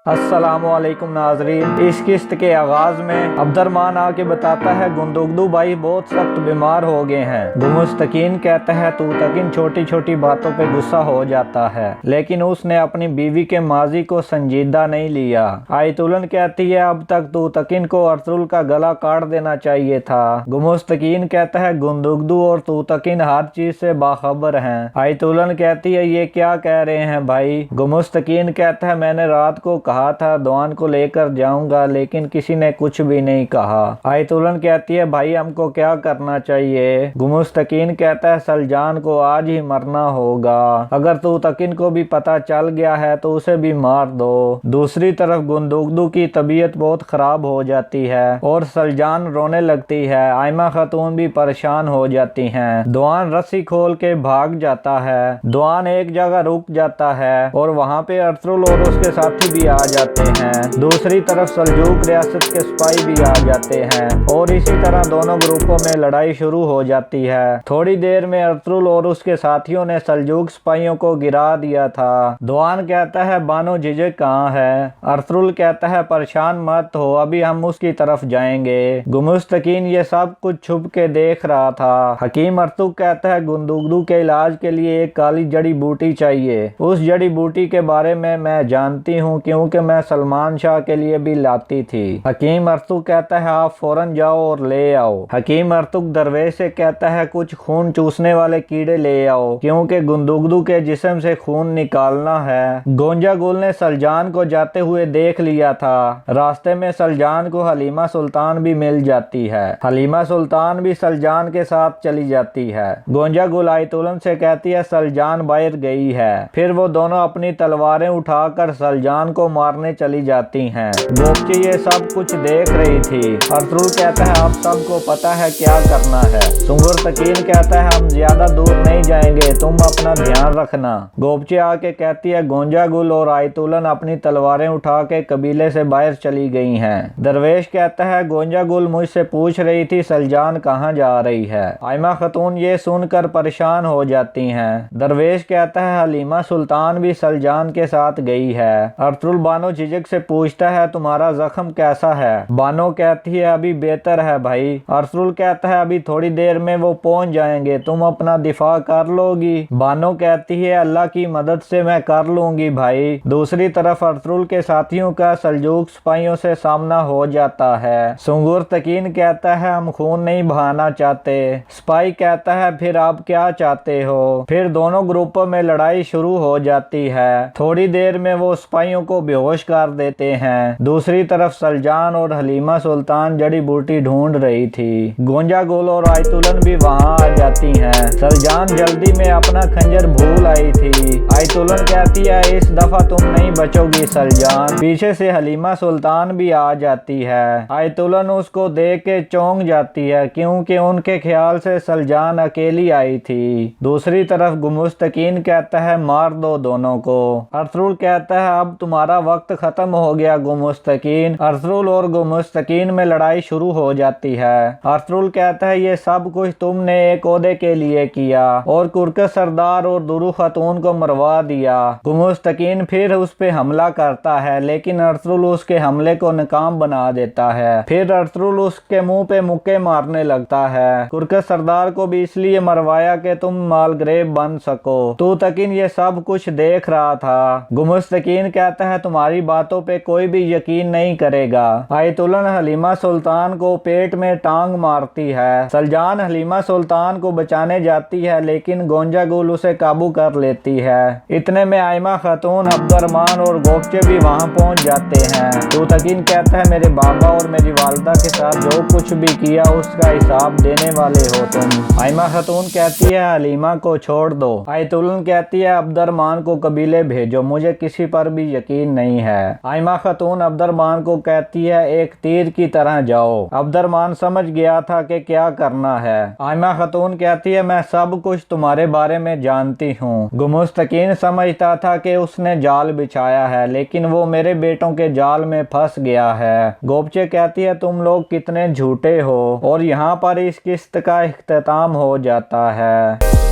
अस्सलामुअलैकुम नाजरीन। इस किस्त के आगाज में अब्दुर्रहमान आके बताता है गुंदुगदू भाई बहुत सख्त बीमार हो गए हैं। गुमुस्तकीन कहता है तूतकिन छोटी छोटी बातों पे गुस्सा हो जाता है, लेकिन उसने अपनी बीवी के माजी को संजीदा नहीं लिया। आयतुलन कहती है अब तक तूतकिन को अर्तुल का गला काट देना चाहिए था। गुमुस्तकीन कहता है गुंदुगदू और तूतकिन हर चीज से बाखबर हैं। आयतुलन कहती है ये क्या कह रहे हैं भाई। गुमुस्तकीन कहता है मैंने रात को कहा था दुआन को लेकर जाऊंगा, लेकिन किसी ने कुछ भी नहीं कहा। आयतुलन कहती है भाई हमको क्या करना चाहिए। गुमुस्तकीन कहता है सलजान को आज ही मरना होगा। अगर तूतकिन को भी पता चल गया है तो उसे भी मार दो। दूसरी तरफ गुंदुगदू की तबीयत बहुत खराब हो जाती है और सलजान रोने लगती है। आयमा खातून भी परेशान हो जाती हैं। दुआन रस्सी खोल के भाग जाता है। दुआन एक जगह रुक जाता है और वहाँ पे अर्तुल और उसके साथी भी आ जाते हैं। दूसरी तरफ सल्जूक रियासत के सिपाही भी आ जाते हैं और इसी तरह दोनों ग्रुपों में लड़ाई शुरू हो जाती है। थोड़ी देर में अर्तुल और उसके साथियों ने सल्जूक सिपाहियों को गिरा दिया था। दुआन कहता है बानो झिझक कहाँ है। अर्तुल कहता है परेशान मत हो, अभी हम उसकी तरफ जाएंगे। गुमुस्तकीन ये सब कुछ छुप के देख रहा था। हकीम अर्तुग कहता है गुंदुगदू के इलाज के लिए एक काली जड़ी बूटी चाहिए। उस जड़ी बूटी के बारे में मैं जानती हूँ क्योंकि मैं सलमान शाह के लिए भी लाती थी। हकीम अर्तुग कहता है आप फौरन जाओ और ले आओ। हकीम अर्तुग दरवेश से कहता है कुछ खून चूसने वाले कीड़े ले आओ क्योंकि गुंदुगदू के जिस्म से खून निकालना है। गोंजा गुल ने सलजान को जाते हुए देख लिया था। रास्ते में सलजान को हलीमा सुल्तान भी मिल जाती है। हलीमा सुल्तान भी सलजान के साथ चली जाती है। गोंजा गुल आयतुलन से कहती है सलजान बाहर गई है। फिर वो दोनों अपनी तलवारें उठाकर सलजान को मारने चली जाती हैं। गोपची ये सब कुछ देख रही थी। अर्तुल कहता है आप सबको पता है क्या करना है। सुंगुरतकीन कहता है हम ज्यादा दूर नहीं जाएंगे, तुम अपना ध्यान रखना। गोपची आके कहती है गोंजा गुल और आयतुलन अपनी तलवारें उठा के कबीले से बाहर चली गई हैं। दरवेश कहता है गोंजा गुल मुझसे पूछ रही थी सलजान कहाँ जा रही है। आयमा खातून ये सुनकर परेशान हो जाती हैं। दरवेश कहता है हलीमा सुल्तान भी सलजान के साथ गई है। अर्तुल बानो झिझक से पूछता है तुम्हारा जख्म कैसा है। बानो कहती है अभी बेहतर है भाई। अर्तुल कहता है अभी थोड़ी देर में वो पहुंच जाएंगे, तुम अपना दिफा कर लोगी। बानो कहती है अल्लाह की मदद से मैं कर लूंगी भाई। दूसरी तरफ अर्तुल के साथियों का सल्जूक सिपाहियों से सामना हो जाता है। सुंगुरतकीन कहता है हम खून नहीं बहाना चाहते। सिपाही कहता है फिर आप क्या चाहते हो। फिर दोनों ग्रुपों में लड़ाई शुरू हो जाती है। थोड़ी देर में वो सिपाहियों को बेहोश कर देते हैं। दूसरी तरफ सलजान और हलीमा सुल्तान जड़ी बूटी ढूंढ रही थी। गोंजा गुल और आयतुलन भी वहां आ जाती हैं। सलजान जल्दी में अपना खंजर भूल आई थी। आयतुलन कहती है इस दफा तुम नहीं बचोगी सलजान। पीछे से हलीमा सुल्तान भी आ जाती है। आयतुलन उसको देख के चौंक जाती है क्योंकि उनके ख्याल से सलजान अकेली आई थी। दूसरी तरफ गुमुस्तकीन कहता है मार दो दोनों को। अर्तुल कहता है अब तुम्हारा वक्त खत्म हो गया गुमुस्तकीन। अर्तुल और गुमुस्तकीन में लड़ाई शुरू हो जाती है। अर्तुल कहता है ये सब कुछ तुमने एक ओहदे के लिए किया और कुरकस सरदार और दुरू खातून को मरवा दिया। गुमुस्तकीन फिर उस पे हमला करता है लेकिन अर्तुल उसके हमले को नाकाम बना देता है। फिर अर्तुल उसके मुंह पे मुक्के मारने लगता है। कुरकस सरदार को भी इसलिए मरवाया कि तुम मालगरेब बन सको। तूतकिन ये सब कुछ देख रहा था। गुमुस्तकीन कहता है तुम्हारी बातों पे कोई भी यकीन नहीं करेगा। आयतुलन हलीमा सुल्तान को पेट में टांग मारती है। सलजान हलीमा सुल्तान को बचाने जाती है लेकिन गोंजा गुल उसे काबू कर लेती है। इतने में आयमा खातून अब्दुर्रहमान और गोपचे भी वहां पहुंच जाते हैं। तूतकिन कहता है मेरे बाबा और मेरी वालदा के साथ जो कुछ भी किया उसका हिसाब देने वाले हो तुम। आयमा खातून कहती है हलीमा को छोड़ दो। आयतुलन कहती है अब्दुर्रहमान को कबीले भेजो, मुझे किसी पर भी यकीन नहीं है। आयमा खातून अब्दुर्रहमान को कहती है एक तीर की तरह जाओ। अब्दुर्रहमान समझ गया था कि क्या करना है। आयमा खातून कहती है मैं सब कुछ तुम्हारे बारे में जानती हूँ। गुमुस्तकीन समझता था कि उसने जाल बिछाया है लेकिन वो मेरे बेटों के जाल में फंस गया है। गोपचे कहती है तुम लोग कितने झूठे हो और यहाँ पर इस किस्त का इख्तिताम हो जाता है।